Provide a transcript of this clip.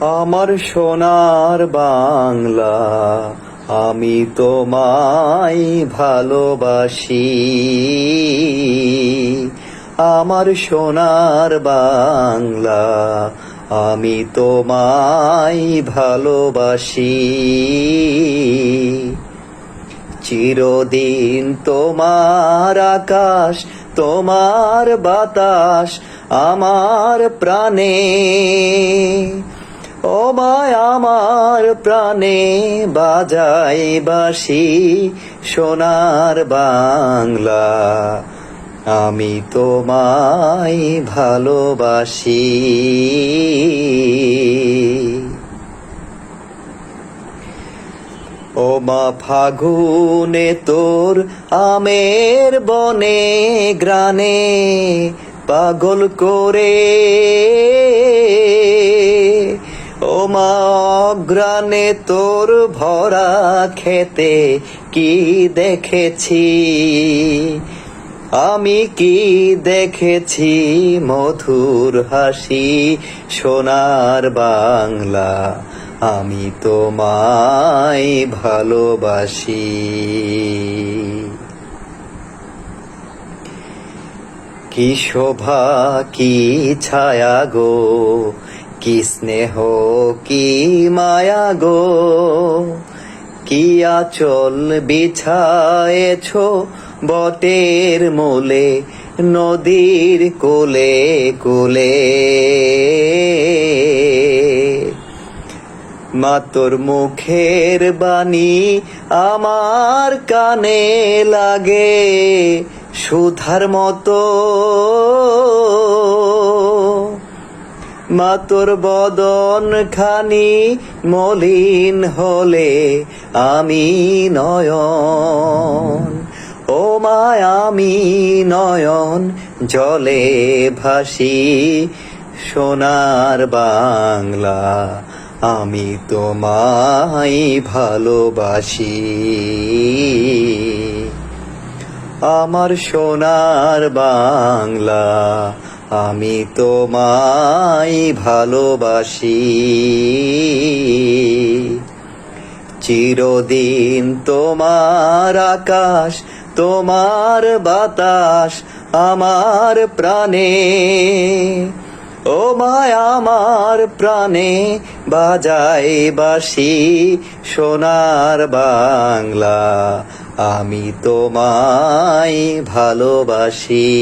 আমার সোনার বাংলা, আমি তোমায় ভালোবাসি। আমার সোনার বাংলা, আমি তোমায় ভালোবাসি। চিরদিন তোমার আকাশ, তোমার বাতাস আমার প্রাণে। ও মায় আমার প্রাণে বাজাই বাঁশি সোনার বাংলা, আমি তোমায় ভালোবাসি। ও মা ফাগুনে তোর আমের বনে গ্রানে পাগল করে, ও মা অগ্রানে তোর ভরা খেতে কি দেখেছি, আমি কি দেখেছি মধুর হাসি সোনার বাংলা, আমি তোমায় ভালোবাসি। কি শোভা কি ছায়া গো, কি স্নেহ কি মায়া গো, কি আঁচল বিছায়েছ বটের মূলে নদীর কোলে কোলে। মা তোর মুখের বাণী আমার কানে লাগে সুধার মতো, মা তোর বদন খানি মলিন হলে আমি নয়ন, ও মা আমি নয়ন জলে ভাসি সোনার বাংলা, আমি তোমায় ভালোবাসি। আমার সোনার বাংলা, আমি তোমায় ভালোবাসি। চিরদিন তোমার আকাশ, তোমার বাতাস আমার প্রাণে। ও মায় আমার প্রাণে বাজাই বাঁশি সোনার বাংলা, আমি তোমায় ভালোবাসি।